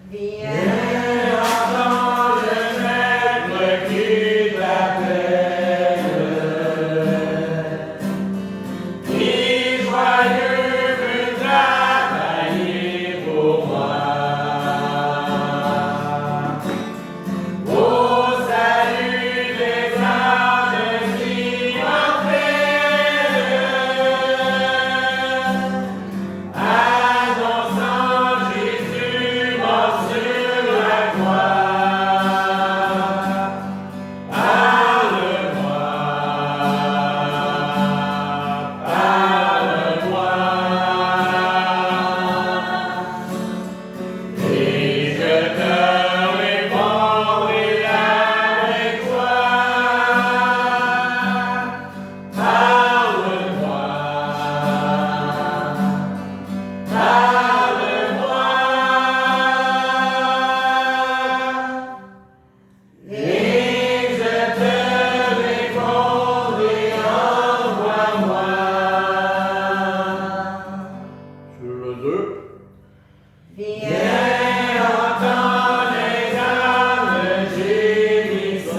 Viens, entends le maître qui t'appelle. Qui joyeux veut travailler pour moi. Au salut des âmes qui m'appellent, annonçant Jésus mort sur la croix. Parle-moi, parle-moi, et je te répondrai avec toi. Parle-moi, et je te répondrai, envoie-moi. Sur le 2. Viens, entends les âmes gémissantes.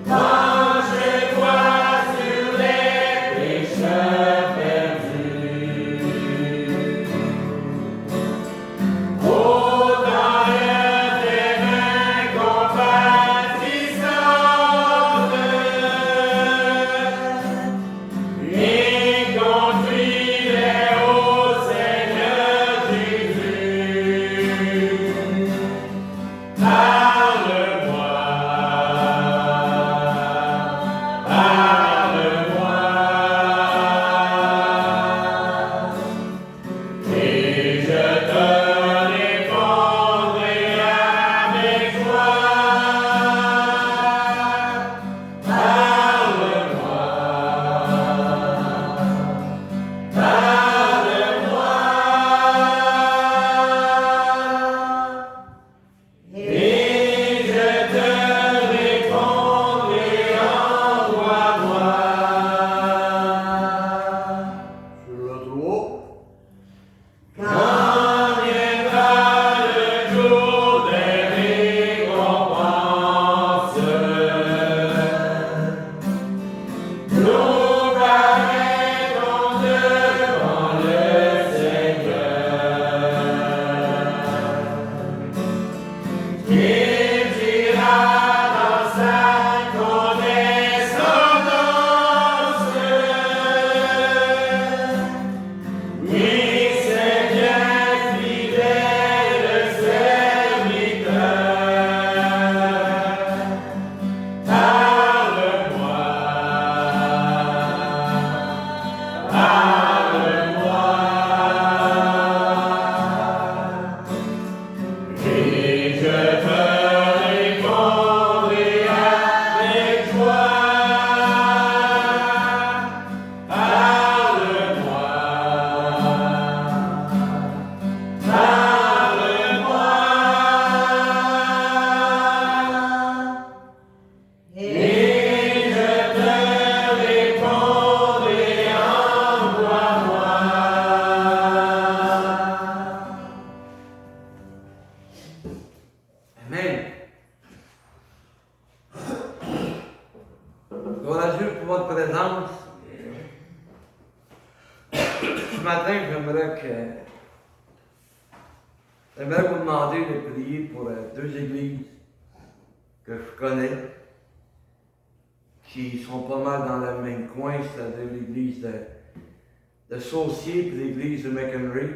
Penche-toi sur les pécheurs perdus. Autant tes mains compatissantes et conduis-les au Seigneur Jésus. Parle-moi, parle-moi, et je te répondrai avec joie. Parle-moi, et je te répondrai, envoie-moi. Sur le 3. Quand viendra le jour des récompenses, nous paraîtrons devant le Seigneur. Il dira dans sa condescendance: oui, c'est bien fidèle serviteur. Parle-moi, et je te répondrai avec joie. Parle-moi, et je te répondrai, envoie-moi. Amen. Gloire à Dieu pour votre présence. Ce matin, j'aimerais vous demander de prier pour deux églises que je connais, qui sont pas mal dans le même coin, c'est-à-dire l'église de Saucier et l'église de McHenry.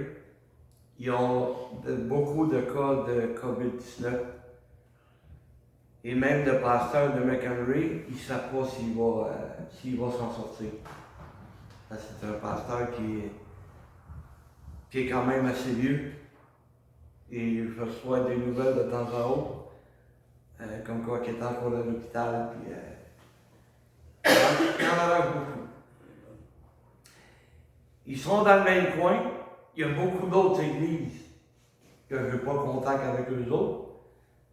Ils ont beaucoup de cas de COVID-19. Et même le pasteur de McHenry, il ne sait pas s'il va s'en sortir. C'est un pasteur qui est quand même assez vieux. Et je reçois des nouvelles de temps en autre, comme quoi qu'il est encore à l'hôpital. Puis, il y en a beaucoup. Ils sont dans le même coin. Il y a beaucoup d'autres églises que je n'ai pas contact avec eux autres,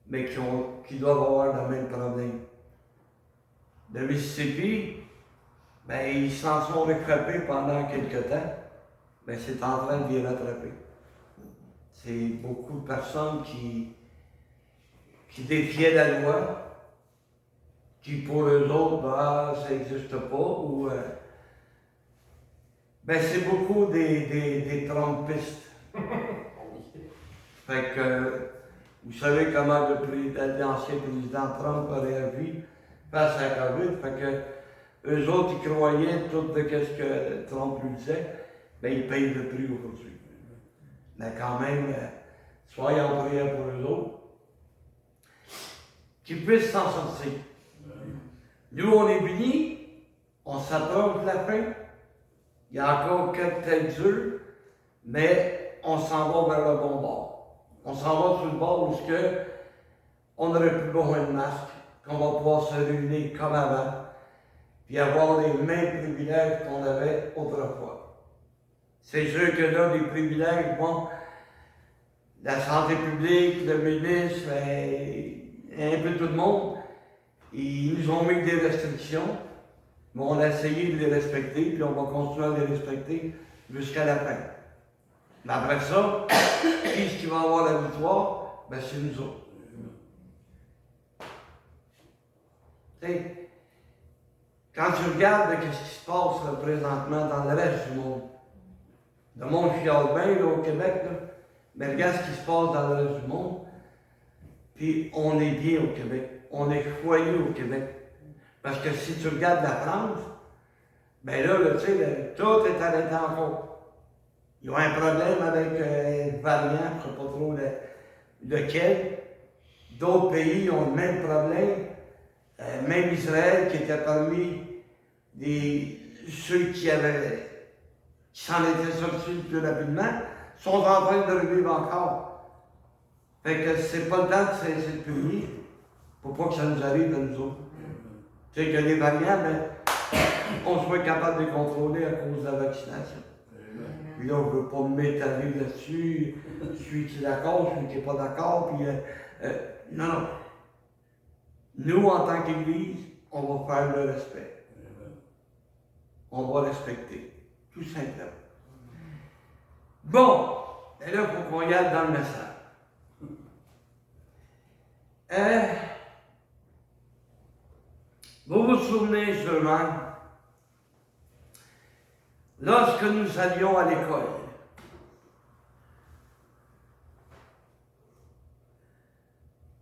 mais qui doivent avoir le même problème. Le Mississippi, ben, ils s'en sont récupérés pendant quelques temps. mais c'est en train de les rattraper. C'est beaucoup de personnes qui défiaient la loi, qui pour eux autres, bah, ça n'existe pas, ou ben c'est beaucoup des trompistes. Fait que, vous savez comment l'ancien président Trump a réagi face à la COVID. Fait que, eux autres, ils croyaient tout de ce que Trump lui disait, ben ils payent le prix aujourd'hui. Mais quand même, soyez en prière pour eux autres, qu'ils puissent s'en sortir. Nous, on est bénis, on s'approche de la fin. Il y a encore quelques têtes dures, mais on s'en va vers le bon bord. On s'en va sur le bord où on n'aurait plus besoin de masque, qu'on va pouvoir se réunir comme avant, puis avoir les mêmes privilèges qu'on avait autrefois. C'est sûr que là, les privilèges, bon, la santé publique, le ministre, un peu tout le monde, ils nous ont mis des restrictions, mais on a essayé de les respecter, puis on va continuer à les respecter jusqu'à la fin. Mais après ça, qui est-ce qui va avoir la victoire? Ben, c'est nous autres. T'sais, quand tu regardes ce qui se passe là, présentement dans le reste du monde, le monde chiale bien là, au Québec, là, mais regarde ce qui se passe dans le reste du monde, puis on est bien au Québec, on est choyé au Québec. Parce que si tu regardes la France, ben là, tu sais, tout est arrêté encore. Ils ont un problème avec le variant, je ne sais pas trop lequel. D'autres pays ont le même problème. Même Israël, qui était parmi ceux qui s'en étaient sortis le plus rapidement, sont en train de revivre encore. Fait que c'est pas le temps de cesser de punir pour pas que ça nous arrive à nous autres. Tu sais que les variants, ben, on soit capable de les contrôler à cause de la vaccination. Puis là, on ne veut pas m'étaler là-dessus, celui qui est d'accord, celui qui n'est pas d'accord, puis non, non. Nous, en tant qu'Église, on va faire le respect. On va respecter, tout simplement. Bon, et là, il faut qu'on y aille dans le message. Vous vous souvenez sûrement, lorsque nous allions à l'école,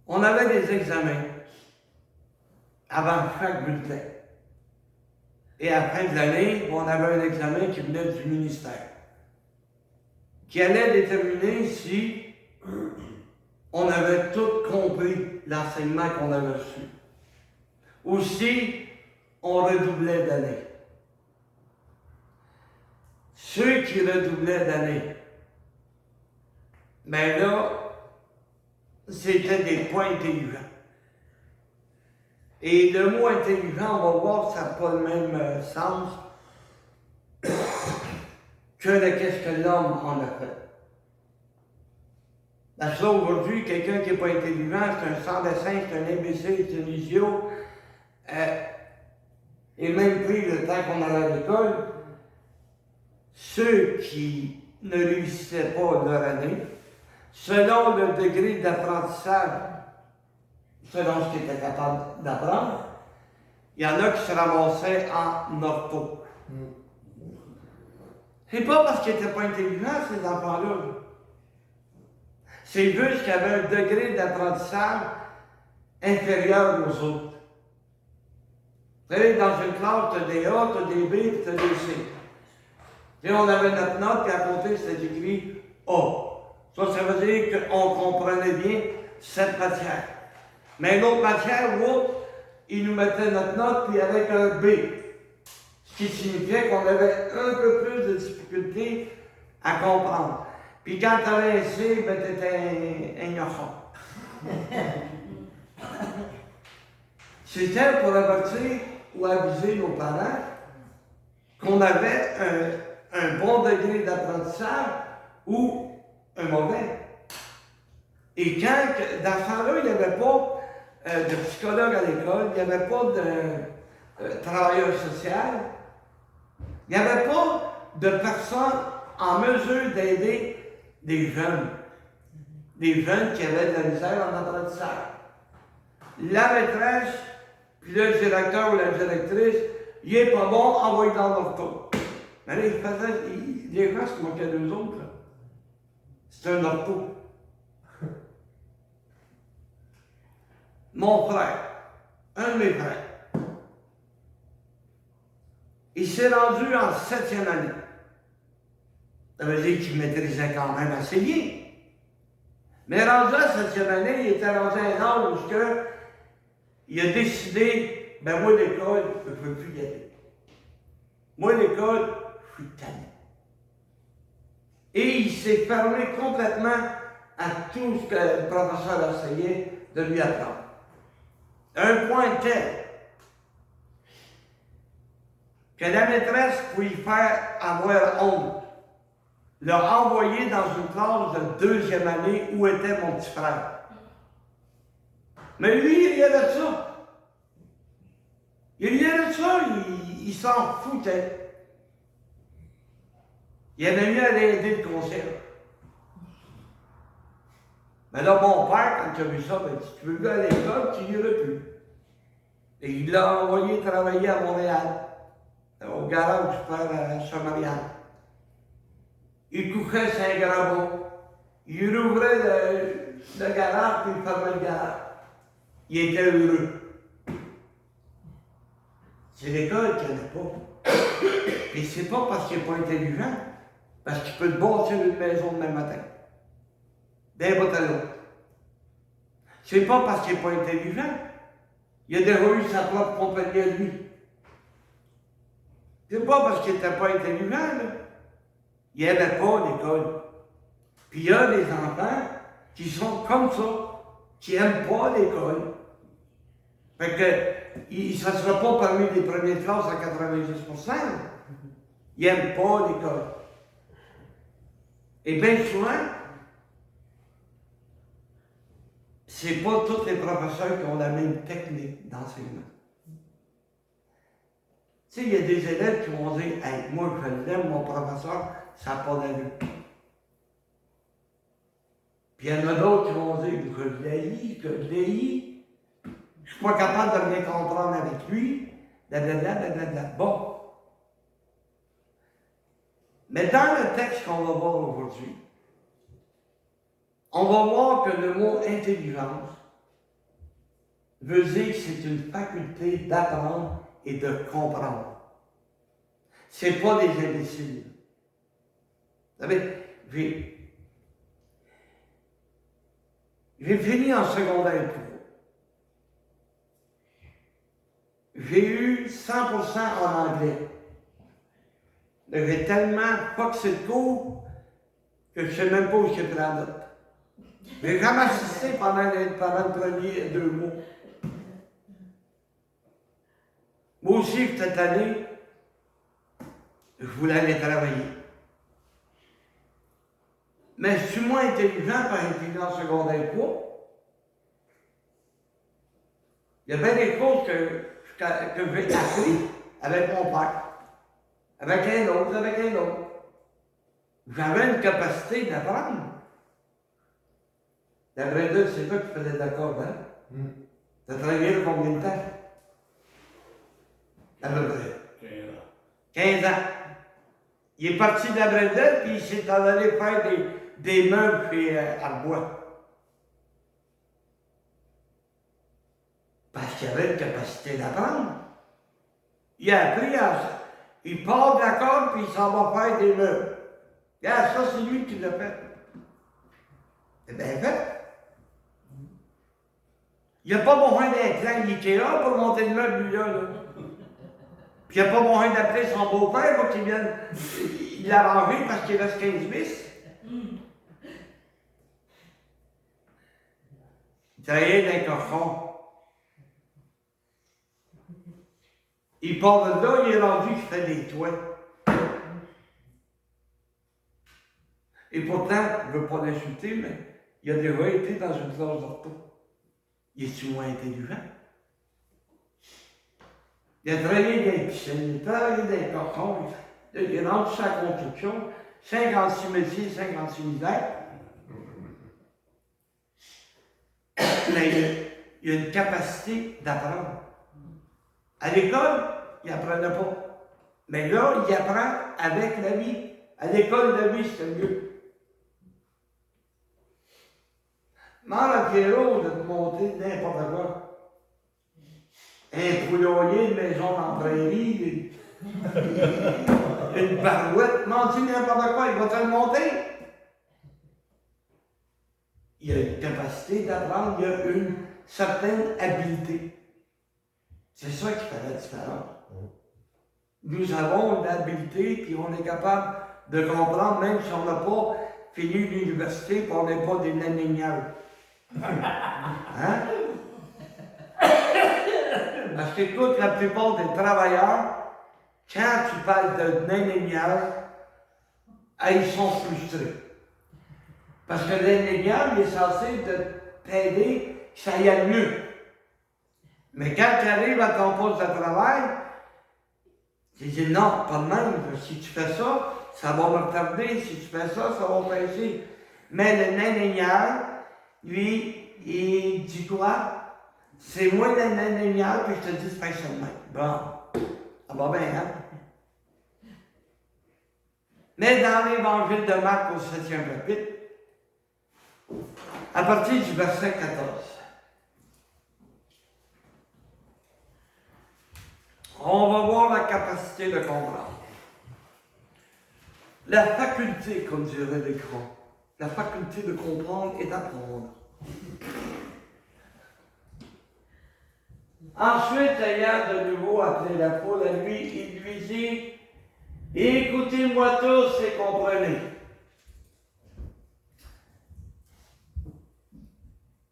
on avait des examens avant chaque bulletin. Et à la fin de l'année, on avait un examen qui venait du ministère, qui allait déterminer si on avait tout compris l'enseignement qu'on avait reçu, ou si on redoublait d'année. Ceux qui redoublaient d'année, ben là, c'était des points intelligents. Et le mot intelligent, on va voir, ça n'a pas le même sens que qu'est-ce que l'homme en a fait. Parce que là, aujourd'hui, quelqu'un qui n'est pas intelligent, c'est un sans-dessin, c'est un imbécile, c'est un idiot. Et même pris le temps qu'on allait à l'école, ceux qui ne réussissaient pas leur année, selon le degré d'apprentissage, selon ce qu'ils étaient capables d'apprendre, il y en a qui se ramassaient en ortho. C'est pas parce qu'ils n'étaient pas intelligents, ces enfants-là. C'est juste qu'il y avait un degré d'apprentissage inférieur aux autres. Vous savez, dans une classe, tu as des A, tu as des B, puis tu as des C. Et on avait notre note, puis à côté, c'était écrit A. Ça veut dire qu'on comprenait bien cette matière. Mais l'autre matière, ils nous mettaient notre note, puis avec un B. Ce qui signifiait qu'on avait un peu plus de difficulté à comprendre. Puis quand tu avais un C, ben t'étais un garçon. C'était pour avertir ou aviser nos parents qu'on avait un bon degré d'apprentissage ou un mauvais. Et quand, dans ce temps-là, il n'y avait pas de psychologue à l'école, il n'y avait pas de travailleur social, il n'y avait pas de personne en mesure d'aider des jeunes qui avaient de la misère en apprentissage. La maîtresse, puis là, le directeur ou la directrice, il est pas bon, envoyé dans l'ortho. Mais là, les gens se moquaient d'eux autres. Là. C'est un ortho. Mon frère, un de mes frères, il s'est rendu en 7e année. Ça veut dire qu'il maîtrisait quand même assez bien. Mais rendu à la 7e année, il était rendu à un âge où il a décidé, ben moi l'école, je ne veux plus y aller. Moi l'école, je suis tanné. Et il s'est fermé complètement à tout ce que le professeur essayait de lui apprendre. Un point tel que la maîtresse pouvait faire avoir honte. L'a envoyé dans une classe de 2e année où était mon petit frère. Mais lui, il riait de ça. Il riait de ça, il s'en foutait. Il aimait mieux aller aider le concierge. Mais là, mon père, quand il a vu ça, il dit, tu veux aller à l'école, tu n'iras plus. Et il l'a envoyé travailler à Montréal, au garage du père à Saint-Marianne. Il couchait Saint-Grabot. Il rouvrait le garage, puis il fermait le garage. Il était heureux. C'est l'école qu'il n'aimait pas. Et c'est pas parce qu'il n'est pas intelligent, parce qu'il peut te bâtir une maison demain matin. D'un bout à l'autre. C'est pas parce qu'il n'est pas intelligent. Il a déjà eu sa propre compagnie à lui. C'est pas parce qu'il n'était pas intelligent, là. Il n'aimait pas l'école. Puis il y a des enfants qui sont comme ça, qui n'aiment pas l'école. Fait que, il ne sera pas parmi les premières classes à 90%. Ils n'aiment pas l'école. Et bien souvent, c'est pas tous les professeurs qui ont la même technique d'enseignement. Tu sais, il y a des élèves qui vont dire, hey, moi je l'aime, mon professeur, ça n'a pas d'allure. Puis il y en a d'autres qui vont dire, je l'haïs, je ne suis pas capable de bien comprendre avec lui, blablabla. Bon. Mais dans le texte qu'on va voir aujourd'hui, on va voir que le mot intelligence veut dire que c'est une faculté d'apprendre et de comprendre. Ce n'est pas des imbéciles. Vous savez, j'ai fini en secondaire 3. J'ai eu 100% en anglais. J'ai tellement foxé le cours que je ne sais même pas où j'ai pris la note. J'ai jamais assisté pendant le premier 2 mois. Moi aussi, cette année, je voulais aller travailler. Mais je suis moins intelligent par intelligence secondaire 3. Il y a bien des choses que j'ai appris avec mon père. Avec un autre. J'avais une capacité d'apprendre. D'après deux, c'est toi qui faisais d'accord, hein? Tu as travaillé combien de temps? À peu près. 15 ans. Il est parti de la Bredette, puis il s'est allé faire des meubles chez Arbois. Parce qu'il avait une capacité d'apprendre. Il a appris il part de la corde, puis il s'en va faire des meubles. Regarde, ça, c'est lui qui l'a fait. C'est bien fait. Il n'y a pas besoin d'un clan Ikea pour monter le meuble, lui-là. Là. Puis il n'y a pas besoin d'appeler son beau-père pour qu'il vienne l'arranger parce qu'il reste 15 bis. Il travaillait dans un cochon. Il part de là, il est rendu qu'il fait des toits. Et pourtant, je ne veux pas l'insulter, mais il a déjà été dans une classe d'ortho. Il est-tu moins intelligent? Il a travaillé dans les piscines, il a travaillé dans les cochons, il est rendu sa construction. 56 métiers, 56 misères. Mais il y a une capacité d'apprendre. À l'école, il n'apprenait pas. Mais là, il apprend avec la vie. À l'école de vie, c'est mieux. Demande à Pierrot de te monter n'importe quoi. Un poulailler, une maison en prairie, une barouette, demande-tu n'importe quoi, il va te le monter. Il y a une capacité d'apprendre, il y a une certaine habileté. C'est ça qui fait la différence. Nous avons une habileté, puis on est capable de comprendre, même si on n'a pas fini l'université, puis on n'est pas des nanéniales. Hein? Parce que écoute, la plupart des travailleurs, quand tu parles de nanéniales, ils sont frustrés. Parce que l'ananénial, il est censé t'aider que ça y aille mieux. Mais quand tu arrives à ton poste de travail, tu dis non, pas de même. Si tu fais ça, ça va me retarder. Si tu fais ça, ça va me presser. Mais le nanénial, lui, il dit quoi? C'est moi le nanénial, puis je te dis spécialement. Bon, ça va bien, hein? Mais dans l'évangile de Marc au 7e chapitre, à partir du verset 14, on va voir la capacité de comprendre. La faculté, comme dirait l'écran, la faculté de comprendre et d'apprendre. Ensuite, ayant de nouveau appelé la foule à lui, il lui dit, « Écoutez-moi tous et comprenez.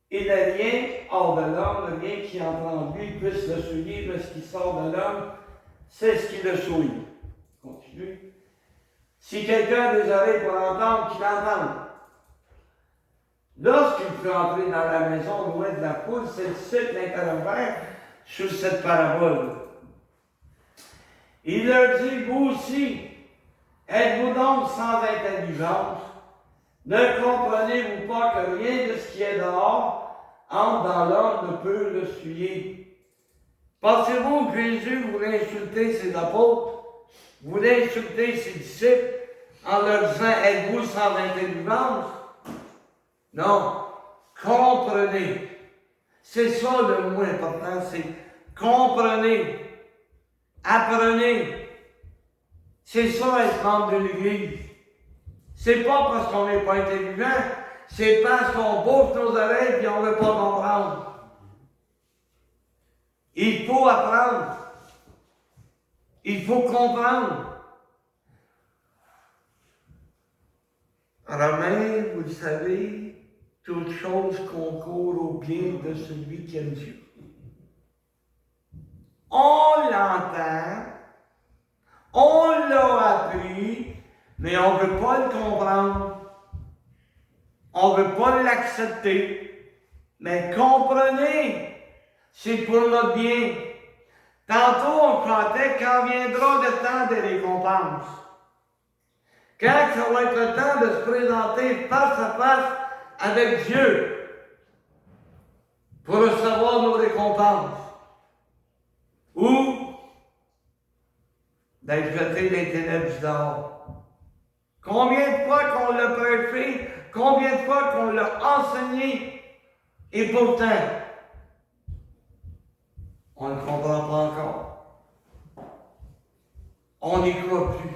Il n'a rien hors de l'homme, rien qui entre en lui puisse le souiller, mais ce qui sort de l'homme, c'est ce qui le souille. » Continue. « Si quelqu'un a des oreilles pour entendre, qu'il entende. » Lorsqu'il fut entré dans la maison loin de la foule, ses disciples l'interrogèrent sur cette parabole. Il leur dit, vous aussi, êtes-vous donc sans intelligence? Ne comprenez-vous pas que rien de ce qui est dehors entre dans l'homme ne peut le souiller? Pensez-vous que Jésus voulait insulter ses apôtres, voulait insulter ses disciples en leur disant, êtes-vous sans intelligence? Non, comprenez. C'est ça le mot important, c'est comprenez, apprenez. C'est ça être membre de l'Église. C'est pas parce qu'on n'est pas intelligent, c'est parce qu'on bouge nos oreilles et on ne veut pas comprendre. Il faut apprendre. Il faut comprendre. Romains, vous le savez, toute chose concourt au bien de celui qui aime Dieu. On l'entend, on l'a appris, mais on ne veut pas le comprendre. On ne veut pas l'accepter. Mais comprenez, c'est pour notre bien. Tantôt, on chantait quand viendra le temps des récompenses. Quand ça va être le temps de se présenter face à face avec Dieu pour recevoir nos récompenses. Ou d'être jeté dans les ténèbres du dehors. Combien de fois qu'on l'a prêché, combien de fois qu'on l'a enseigné, et pourtant, on ne comprend pas encore. On n'y croit plus.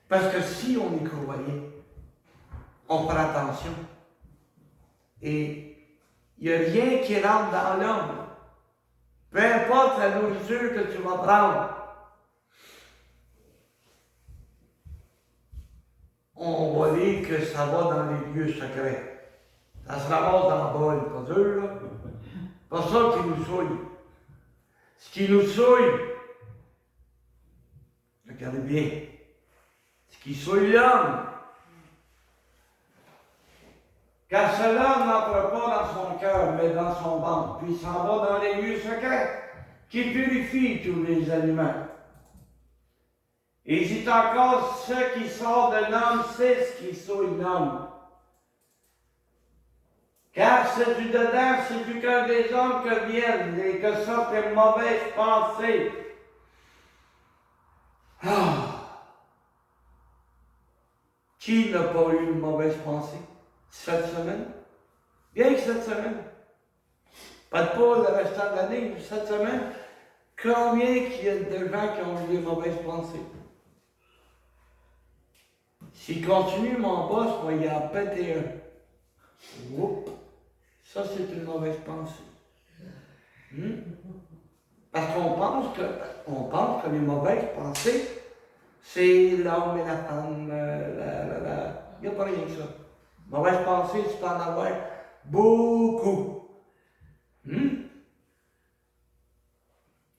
Parce que si on y croyait, on fera attention. Et il n'y a rien qui rentre dans l'homme. Peu importe la nourriture que tu vas prendre, on va dire que ça va dans les lieux secrets. Ça se ramasse dans le bol, pas dur, là. Pas ça qui nous souille. Ce qui nous souille, regardez bien, ce qui souille l'homme, car cela n'entre pas dans son cœur, mais dans son ventre, puis s'en va dans les lieux secrets, qui purifient tous les aliments. Et il dit encore, ce qui sort de l'homme, c'est ce qui souille l'homme. Car c'est du dedans, c'est du cœur des hommes que viennent et que sortent les mauvaises pensées. Qui n'a pas eu une mauvaise pensée cette semaine? Bien que cette semaine. Pas de pour le restant de l'année, cette semaine. Combien qu'il y a de gens qui ont eu des mauvaises pensées? S'il continue, mon boss va y en péter un. Oups. Ça, c'est une mauvaise pensée. Parce qu'on pense que les mauvaises pensées, c'est l'homme et la femme, il n'y a pas rien que ça. Mauvaise pensée, tu peux en avoir beaucoup.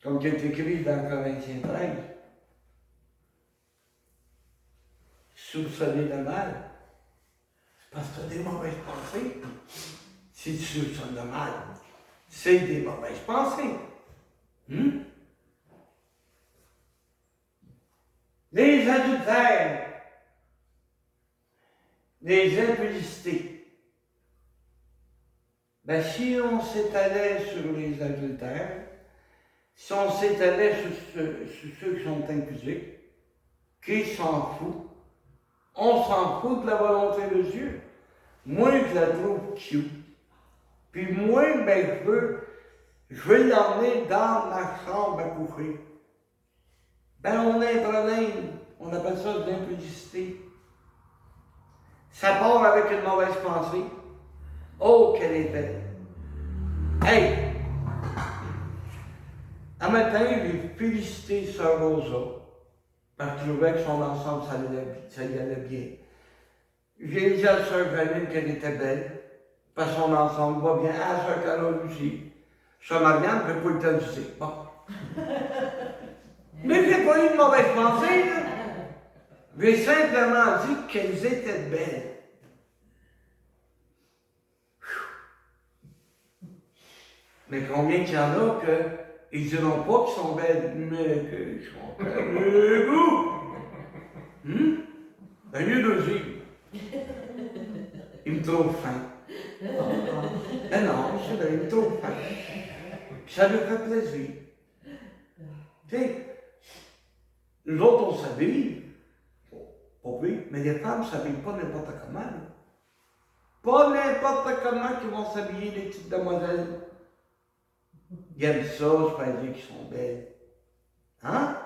Comme il est écrit dans Corinthiens 13. Soupçonner le mal, c'est parce que tu as des mauvaises pensées. Si tu soupçonnes le mal, c'est des mauvaises pensées. Les adultères, les impudicités. Ben, si on s'étalait sur les adultères, si on s'étalait sur ceux qui sont impudiques, qui s'en fout, on s'en fout de la volonté de Dieu. Moi, je la trouve cute. Puis moi, ben, je veux l'emmener dans ma chambre à coucher. Ben, on a un problème. On appelle ça de l'impudicité. Ça part avec une mauvaise pensée. Oh, quelle est belle. Hey! Un matin, j'ai félicité Sœur Rosa. Parce que je trouvais que son ensemble, ça y allait bien. J'ai dit à Sœur Valine qu'elle était belle. Parce que son ensemble va bien. Ah, Sœur Carole aussi. Sœur Marianne, je n'ai pas eu le temps de dire. Bon. Mais j'ai pas eu de mauvaise pensée, là. J'ai simplement dit qu'elles étaient belles. Mais combien qu'il y en a qu'ils ne diront pas qu'ils sont belles, mais qu'ils sont belles. Un lieu de dire. Il me trouve fin. Ah non, c'est vrai, il me trouve fin. Puis ça lui fait plaisir. Tu sais, nous autres, on s'habille. Pas oui, mais les femmes ne s'habillent pas n'importe comment. Là. Pas n'importe comment qu'ils vont s'habiller, les petites demoiselles. Ils aiment ça, je peux dire qu'ils sont belles. Hein?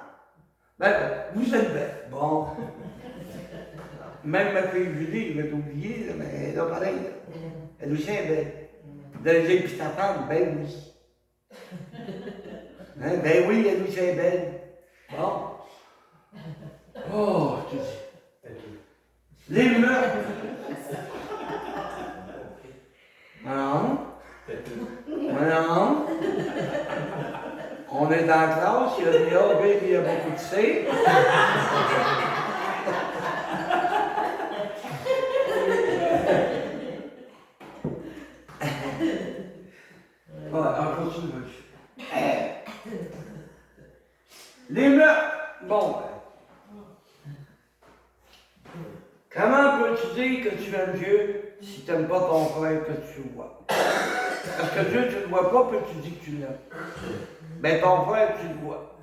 Ben, vous êtes belles. Bon. Même ma fille Julie, je vais t'oublier, mais elle est pareil. Là. Elle aussi est belle. Vous allez dire, puis ta femme, ben oui. Hein? Ben oui, elle aussi est belle. Bon. Oh, je te dis. Les meurtres. Non. Non. On est dans la classe, il y a des A, B, il y a beaucoup de C. On continue. Les meurtres. Bon. Comment peux-tu dire que tu aimes Dieu si tu n'aimes pas ton frère que tu vois? Parce que Dieu, tu ne le vois pas, puis tu dis que tu l'aimes. Mais ton frère, tu le vois.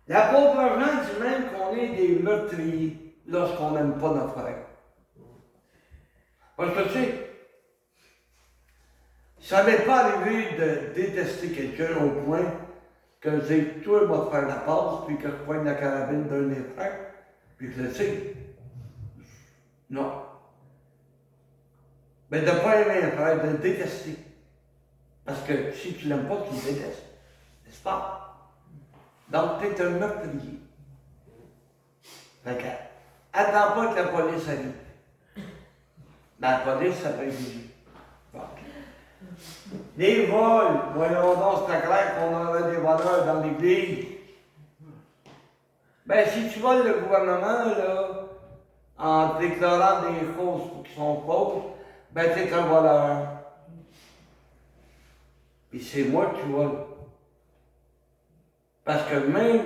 L'apôtre Jean dit même qu'on est des meurtriers lorsqu'on n'aime pas notre frère. Parce que tu sais, ça m'est pas arrivé de détester quelqu'un au point que j'ai toi, moi, te faire la passe, puis que je poigne la carabine d'un des frères, puis je le sais. Non. Mais de ne pas aimer un frère, de le détester. Parce que si tu ne l'aimes pas, tu le détestes. N'est-ce pas? Donc, tu es un meurtrier. Fait que, attends pas que la police arrive. La police, ça peut exiger. Bon. Les vols, voyons donc, c'est clair qu'on aurait des voleurs dans l'église. Ben, si tu voles le gouvernement, là, en déclarant des choses qui sont fausses, ben, t'es un voleur. Puis c'est moi qui vole. Parce que même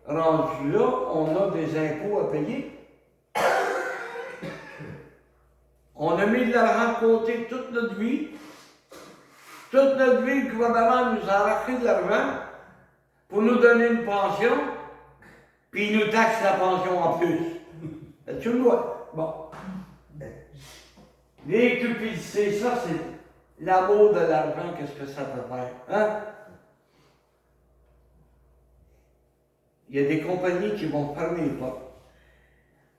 rendu là, on a des impôts à payer. On a mis de l'argent de côté toute notre vie. Toute notre vie, le gouvernement nous a arraché de l'argent pour nous donner une pension, puis il nous taxe la pension en plus. Tu le vois? Bon. Les cupidités, ça, c'est l'amour de l'argent, qu'est-ce que ça peut faire? Hein? Il y a des compagnies qui vont fermer les portes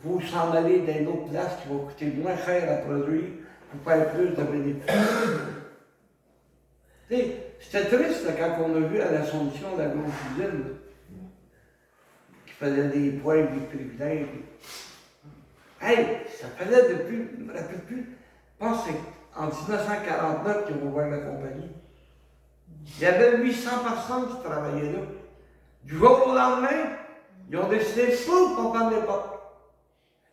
pour s'en aller dans une autre place qui va coûter moins cher à produire pour faire plus de bénéfices. C'était triste là, quand on a vu à l'Assomption la grosse usine qui faisait des poils, des privilèges. Hey, ça faisait depuis, je ne me rappelle plus, je pense que c'est en 1949 qu'ils ont ouvert la compagnie. Il y avait 800 personnes qui travaillaient là. Du jour au lendemain, ils ont décidé de pour prendre les portes.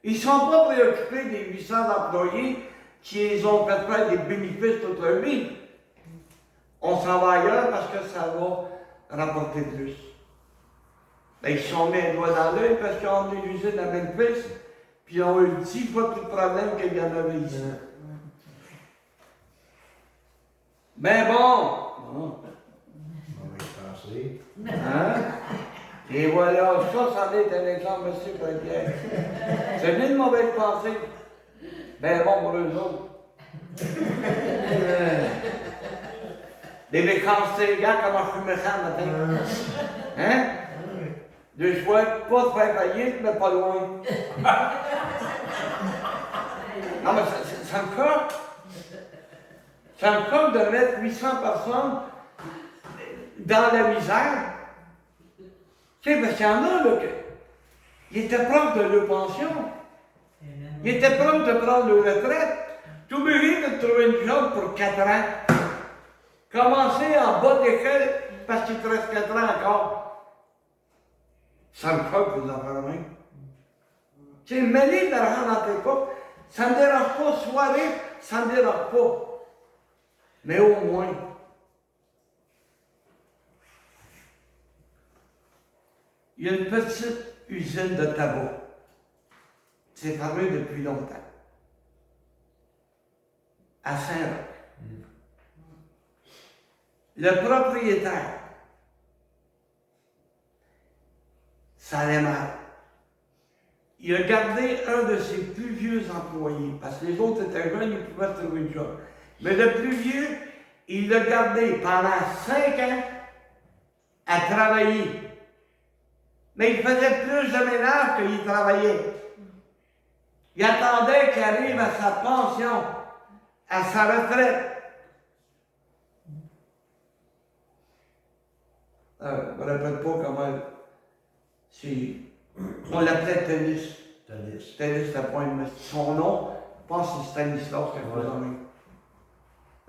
Ils ne sont pas préoccupés des 800 employés qui les ont fait faire des bénéfices toute leur vie. On s'en va ailleurs parce que ça va rapporter plus. Ben, ils se sont mis un doigt dans l'œil parce qu'ils ont emmené l'usine à Memphis, puis ils ont eu 10 fois plus de problèmes qu'il y en avait ici. Ben bon! Hein? Et voilà, ça en est un exemple, monsieur Pierre. C'est venu de mauvaise pensée. Ben bon pour eux autres. Des vacances, les gars, comment je fumais ça le matin? Hein? De choix, pas de faire faillite, mais pas loin. Non, mais ça me choque. Ça me choque de mettre 800 personnes dans la misère. Tu sais, parce qu'il y en a, là, qui étaient proches de leur pension. Ils étaient proches de prendre leur retraite. Tout obligé de trouver une job pour 4 ans. Commencer en bas d'échelle parce qu'il te reste 4 ans encore. Ça me choque, les affaires même. Tu sais, mêler de l'argent dans tes poches, ça ne me dérange pas. Soirée, ça ne me dérange pas. Mais au moins, il y a une petite usine de tabac. C'est fermé depuis longtemps. À Saint-Roch. Le propriétaire, ça allait mal. Il a gardé un de ses plus vieux employés, parce que les autres étaient jeunes, ils pouvaient trouver une job. Mais le plus vieux, il l'a gardé pendant 5 ans à travailler. Mais il faisait plus de ménage qu'il travaillait. Il attendait qu'il arrive à sa pension, à sa retraite. Je ne me rappelle pas comment. On l'appelait Tennis. Tennis, la pointe. Mais son nom, je pense que c'est Stanislas, quelque chose en même.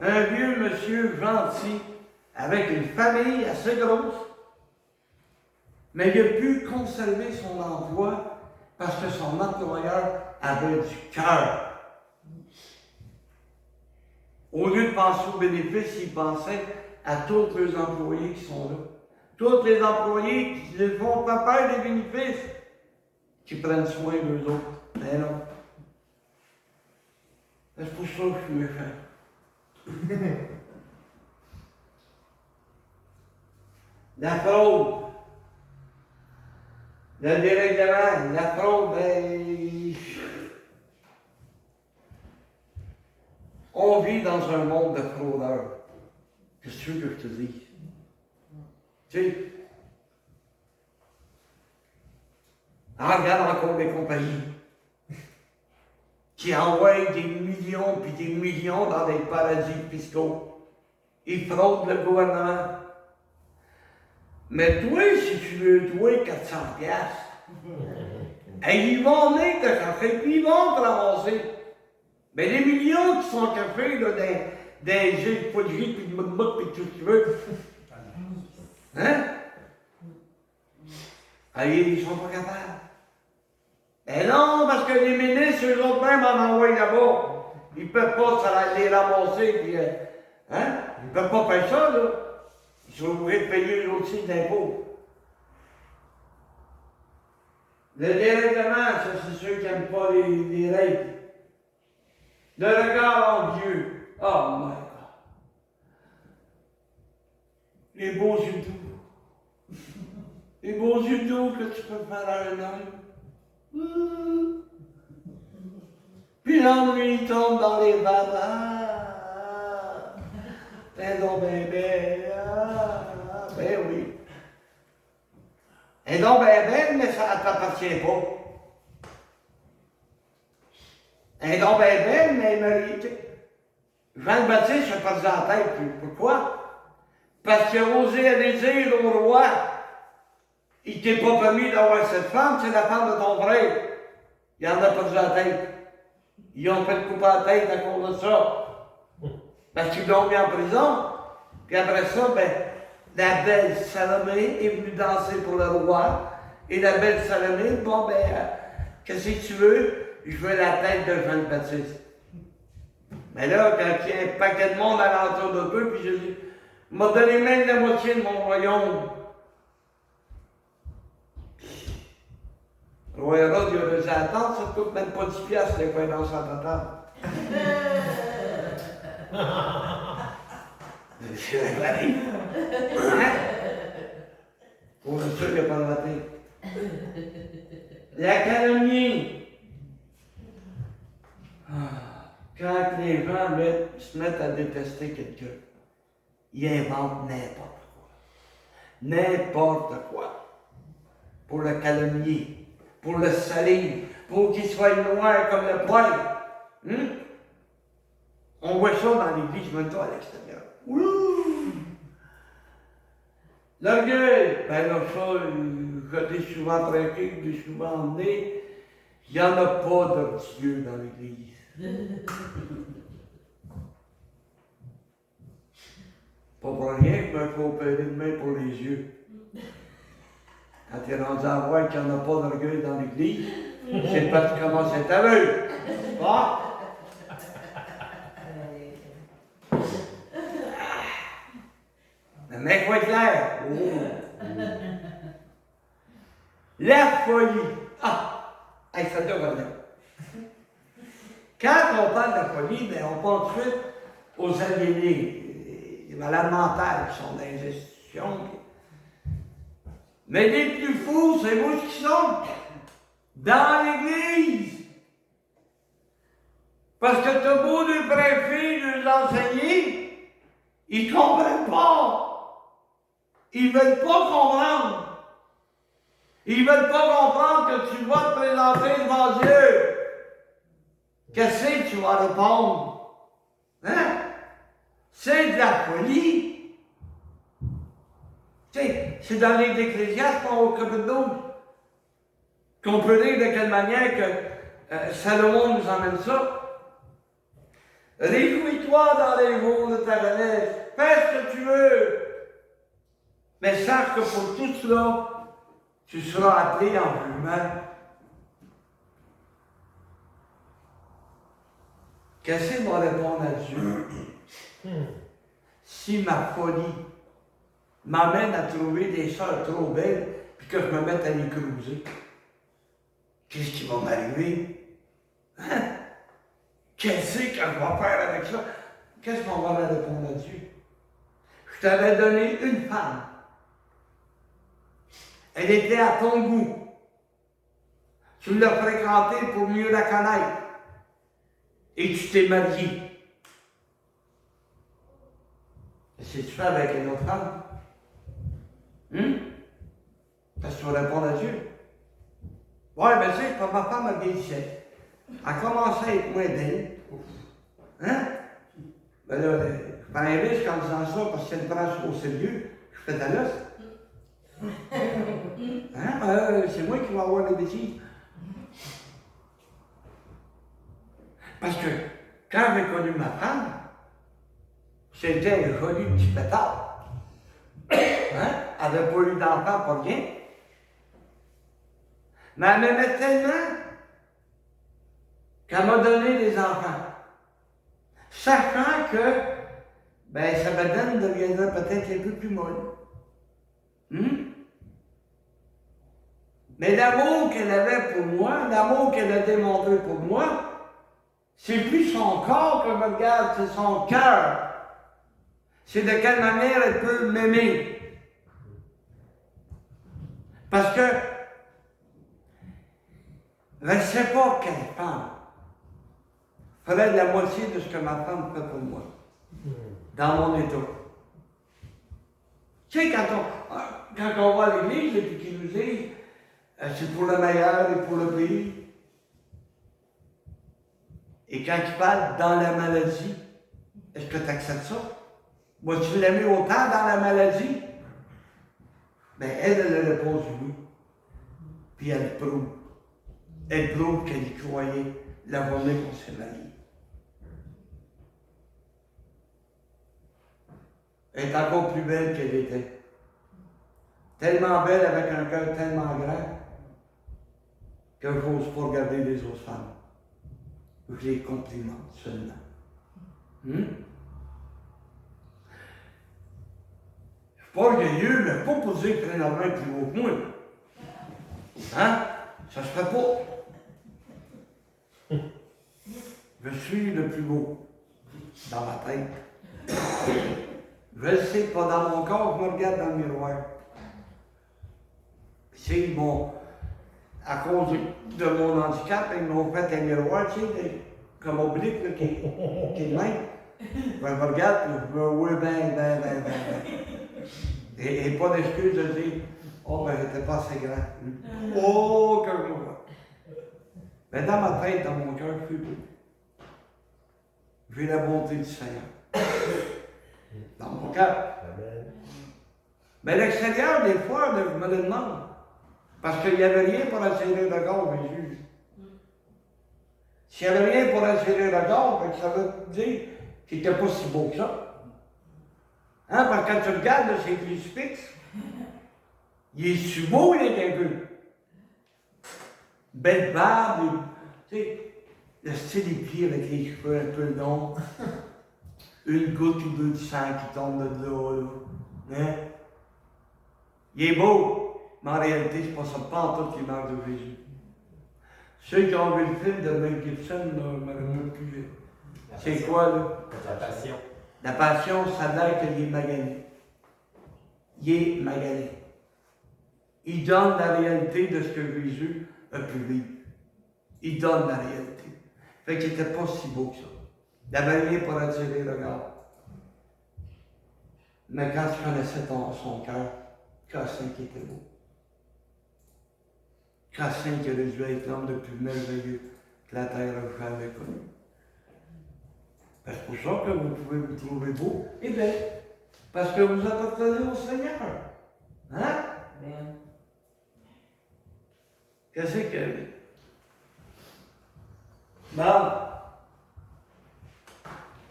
Un vieux monsieur gentil, avec une famille assez grosse, mais il a pu conserver son emploi parce que son employeur avait du cœur. Au lieu de penser aux bénéfices, il pensait à tous les employés qui sont là. Tous les employés qui ne font pas peur des bénéfices, qui prennent soin d'eux autres. Mais non. C'est pour ça que je suis méchant. La fraude. Le dérèglement, la fraude, ben, on vit dans un monde de fraudeurs. Qu'est-ce que tu veux que je te dise? Tu sais, regarde encore les compagnies qui envoient des millions puis des millions dans des paradis fiscaux. Ils fraudent le gouvernement. Mais toi, si tu veux jouer 400 piastres, ils vont venir te chercher, puis ils vont te ramasser. Mais les millions qui sont cachés là, des jeux de poterie, puis de moumouk, puis tout ce que tu veux. Hein? Ils sont pas capables. Ben non, parce que les ministres, eux autres même en envoient là-bas. Ils peuvent pas les ramasser, puis hein? Ils peuvent pas faire ça, là. Ils sont obligés de payer eux aussi d'impôts. Le dérèglement, ça c'est ceux qui n'aiment pas les règles. Le regard en Dieu. Oh my God. Les beaux yeux doux. Les beaux yeux doux que tu peux faire à un homme. Puis l'ennui tombe dans les vannes. T'es donc bébé. Ben oui. Et donc bébé, mais ça ne t'appartient pas. Et donc bébé, mais Jean le Baptiste se passe dans la tête. Pourquoi? Parce qu'il a osé aller dire au roi, il t'est pas permis d'avoir cette femme, c'est la femme de ton frère. Il en a pas dans la tête. Ils ont fait couper la tête à cause de ça. Parce qu'ils l'ont mis en prison. Puis après ça, ben, la belle Salomé est venue danser pour le roi. Et la belle Salomé, bon ben, qu'est-ce que tu veux? Je veux la tête de Jean le Baptiste. Mais là, quand il y a un paquet de monde alentour de peu, puis je dis, m'a donné même la moitié de mon royaume. Le roi Hérode, il a réussi à attendre, ça coûte même pas 10 piastres, les croyances en table. C'est la vanille. Hein? Pour le seul, il n'y a pas de matin. La calomnie. Quand les gens se mettent à détester quelqu'un, ils inventent n'importe quoi. N'importe quoi. Pour le calomnier, pour le salir, pour qu'il soit noir comme le poil. On voit ça dans l'église, même toi à l'extérieur. Ouh! L'orgueil, ben là, ça, je l'ai souvent prêché, je l'ai souvent emmené. Il n'y en a pas d'orgueilleux dans l'église. Pas pour rien, je me fais opérer de main pour les yeux. Quand tu es rendu à voir qu'il n'y en a pas d'orgueil dans l'église, c'est parce que tu commences à être aveugle. Bon? Le mec va être clair. Oh. La folie. Ah! Hey, ça doit venir. Quand on parle de folie, ben, on pense tout de suite aux aliénés, les malades mentales qui sont dans les institutions. Mais les plus fous, c'est vous qui sont dans l'église. Parce que t'as beau de prêcher, de les enseigner, ils ne comprennent pas. Ils ne veulent pas comprendre. Ils ne veulent pas comprendre que tu vas te présenter devant Dieu. Qu'est-ce que tu vas répondre? Hein? C'est de la folie. Tu sais, c'est dans les Ecclésiastes, au chapitre 12, qu'on peut dire de quelle manière que Salomon nous emmène ça. Réjouis-toi dans les jours de ta jeunesse. Fais ce que tu veux. Mais sache que pour tout cela, tu seras appelé en jugement. Qu'est-ce qu'on va répondre à Dieu? Si ma folie m'amène à trouver des sœurs trop belles, puis que je me mette à les cruiser, qu'est-ce qui va m'arriver? Hein? Qu'est-ce que je vais faire avec ça? Qu'est-ce qu'on va répondre à Dieu? Je t'avais donné une femme. Elle était à ton goût. Tu l'as fréquentée pour mieux la connaître. Et tu t'es marié. Qu'est-ce que tu fais avec une autre femme? Qu'est-ce que tu vas répondre à Dieu? Ouais, ben c'est que ma femme a vieillissait. Elle a commencé à être moins belle. Hein? Ben là, je prends un risque en disant ça parce qu'elle me prend au sérieux. Je fais de l'os. Hein? C'est moi qui vais avoir les bêtises. Parce que quand j'ai connu ma femme, c'était un joli petit pétard. Hein? Elle n'avait pas eu d'enfant pour rien. Mais elle m'aimait tellement qu'elle m'a donné des enfants. Sachant que ben, sa bedaine deviendrait peut-être un peu plus molle. Mais l'amour qu'elle avait pour moi, l'amour qu'elle a démontré pour moi, c'est plus son corps que je regarde, c'est son cœur. C'est de quelle manière elle peut m'aimer. Parce que je ne sais pas quelle femme ferait la moitié de ce que ma femme fait pour moi, dans mon état. Tu sais, quand on va à l'église et qu'ils nous disent c'est pour le meilleur et pour le pire, et quand ils parlent dans la maladie, est-ce que tu acceptes ça? Vas-tu l'aimer autant dans la maladie? Bien, elle réponse oui. Puis elle prouve. Elle prouve qu'elle y croyait la journée qu'on s'est mariés. Elle est encore plus belle qu'elle était. Tellement belle avec un cœur tellement grand que je n'ose pas regarder les autres femmes. Je les complimente seulement. Je ne suis pas orgueilleux, mais pas pour dire que René est plus haut que moi. Hein? Ça se fait pas. Je suis le plus beau dans ma tête. Je le sais pas dans mon corps, je me regarde dans le miroir. Puis à cause de mon handicap, ils m'ont fait un miroir, tu sais, comme oblique, là, qui est le même. Je me regarde, puis je me vois ben. Et pas d'excuse de dire, oh ben j'étais pas assez grand. Oh, que je me vois. Mais dans ma tête, dans mon cœur, je suis beau. J'ai la bonté du Seigneur. Dans mon cœur. Mais l'extérieur, des fois, je me le demande. Parce qu'il n'y avait rien pour attirer le regard, Jésus. S'il n'y avait rien pour attirer le regard, ça veut dire qu'il n'était pas si beau que ça. Hein? Parce que quand tu regardes ses crucifixes, il est si beau, il est un peu. Belle barbe, tu sais, le style des pieds avec les cheveux un peu longs, une goutte ou deux de sang qui tombe de là. Hein? Il est beau, mais en réalité, c'est pas ça, pas en toute l'image de Jésus. Ceux qui ont vu le film de Mel Gibson, je ne me rappelle plus. C'est quoi, là? La passion. La passion, ça a l'air qu'il est magané. Il est magané. Il donne la réalité de ce que Jésus a pu vivre. Il donne la réalité. Fait qu'il n'était pas si beau que ça. Il n'avait rien pour attirer le regard. Mais quand tu connaissais son cœur, Cassin qui était beau. Cassin qui aurait dû être l'homme le plus merveilleux que la terre a jamais connu. Ben, c'est pour ça que vous pouvez vous trouver beau et belle. Parce que vous appartenez au Seigneur. Hein? Amen. Qu'est-ce que... Non.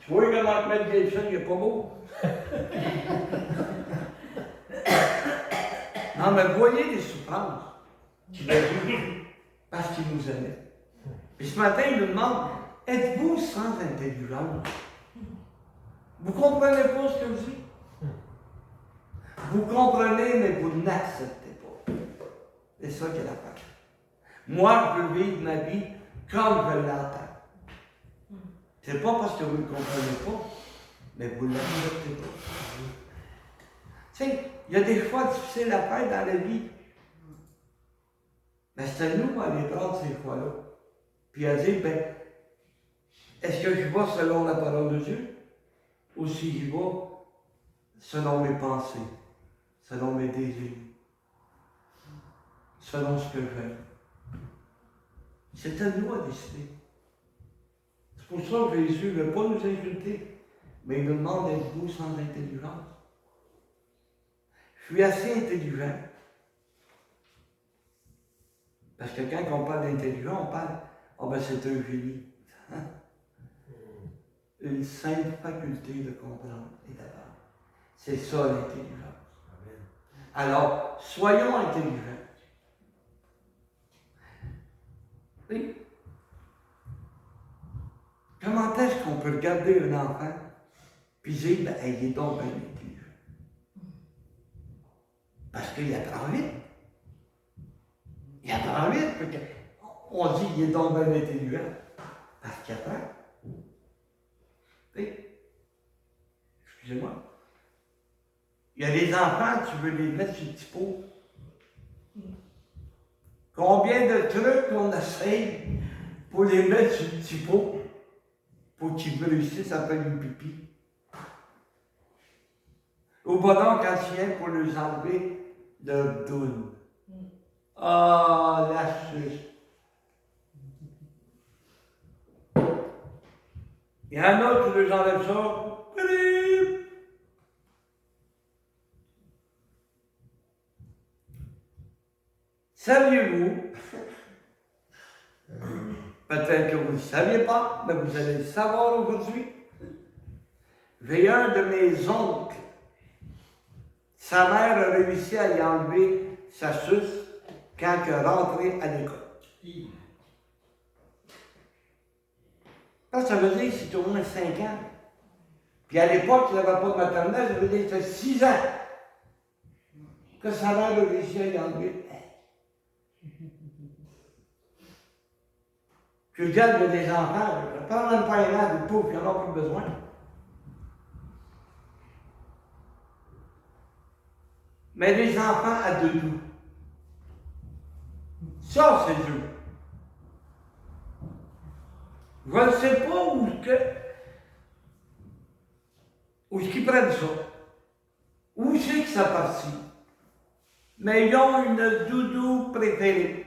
Tu vois comment Mel Gibson, il est pas beau? Non, mais voyez les souffrances qu'il a eues parce qu'il nous aimait. Et ce matin, il nous demande, êtes-vous sans intelligence? Vous ne comprenez pas ce que je dis? Vous comprenez, mais vous n'acceptez pas. C'est ça qui est l'affaire. Moi, je veux vivre ma vie comme je l'entends. C'est pas parce que vous ne comprenez pas, mais vous ne l'acceptez pas. Tu sais, il y a des choix difficiles à faire dans la vie. Mais c'est à nous à les prendre ces choix-là. Puis à dire, ben, est-ce que je vais selon la parole de Dieu? Ou si j'y vais selon mes pensées, selon mes désirs, selon ce que j'aime? C'est à nous à décider. C'est pour ça que Jésus ne veut pas nous insulter, mais il nous demande d'être-vous sans intelligence. Je suis assez intelligent. Parce que quand on parle d'intelligence, on parle, oh ben c'est un génie. Une simple faculté de comprendre et d'apprendre. C'est ça l'intelligence. Alors, soyons intelligents. Oui. Comment est-ce qu'on peut regarder un enfant puis dire, ben, il est donc bien intelligent? Parce qu'il apprend vite. Il apprend vite. On dit qu'il est donc bien intelligent. Parce qu'il apprend. Excusez-moi. Il y a des enfants, tu veux les mettre sur le petit pot. Combien de trucs on essaye pour les mettre sur le petit pot pour qu'ils réussissent à faire du pipi. Au bonheur, quand tu viens pour les enlever leur doune. Ah, la suce. Il y en a qui les enlèvent ça. Saviez-vous, peut-être que vous ne le saviez pas, mais vous allez le savoir aujourd'hui. J'ai un de mes oncles, sa mère a réussi à lui enlever sa suce quand il est rentré à l'école. Ça veut dire que c'était au moins 5 ans. Puis à l'époque, il n'avait pas de maternelle, ça veut dire que c'était 6 ans que sa mère a réussi à lui enlever. Je regarde, il y a des enfants, je ne parle même pas un an de pauvres qui n'en ont plus besoin. Mais les enfants à 2 doux. Ça, c'est dur. Je ne sais pas où est-ce qu'ils prennent ça. Où c'est que ça partit. Mais ils ont une doudou préférée.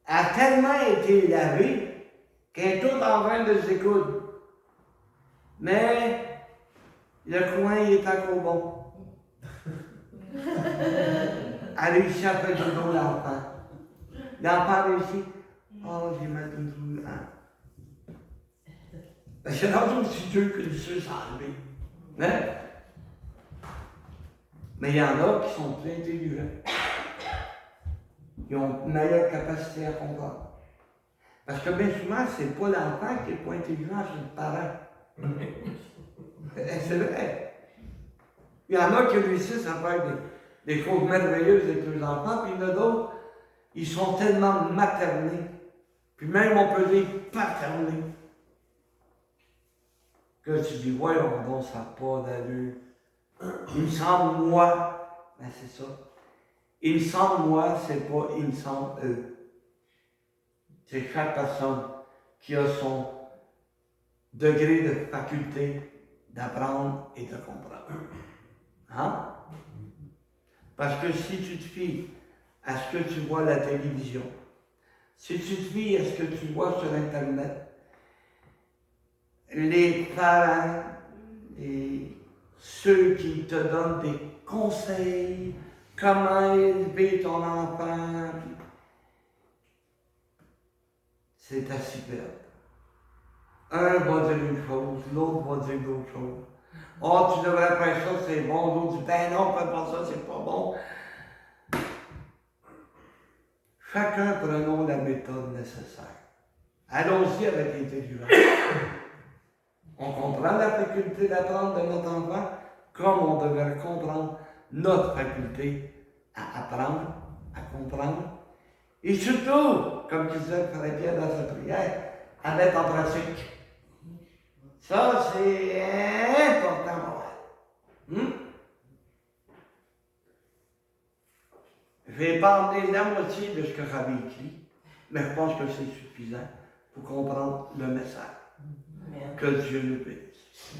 Elle a tellement été lavée qu'elle est toute en train de se découdre. Mais le coin, il est encore bon. Elle a réussi à faire du bon l'enfant. L'enfant a réussi. Oh, j'ai ma doudou. Hein? C'est rendu aussi dur que le suce enlevé. Hein? Mais il y en a qui sont plus intelligents. Ils ont une meilleure capacité à comprendre. Parce que bien souvent, c'est pas l'enfant qui est pas intelligent, c'est le parent. C'est vrai. Il y en a qui réussissent à faire des choses merveilleuses avec leurs enfants, puis il y en a d'autres, ils sont tellement maternés, puis même on peut dire paternés, que tu dis, voyons donc, ça n'a pas d'allure. Il me semble, moi, ben c'est ça. Il me semble, moi, c'est pas il me semble, eux. C'est chaque personne qui a son degré de faculté d'apprendre et de comprendre. Hein? Parce que si tu te fies à ce que tu vois à la télévision, si tu te fies à ce que tu vois sur Internet, les parents, ceux qui te donnent des conseils, comment élever ton enfant, c'est à s'y perdre. Un va dire une chose, l'autre va dire d'autres choses. Oh, tu devrais faire ça, c'est bon. L'autre dit, ben non, fais pas ça, c'est pas bon. Chacun prenons la méthode nécessaire. Allons-y avec l'intelligence. On comprend la faculté d'apprendre de notre enfant comme on devrait comprendre notre faculté à apprendre, à comprendre. Et surtout, comme disait Frère Pierre dans sa prière, à mettre en pratique. Ça, c'est important. Je n'ai pas emmené la moitié de ce que j'avais écrit, mais je pense que c'est suffisant pour comprendre le message. Que Dieu nous bénisse.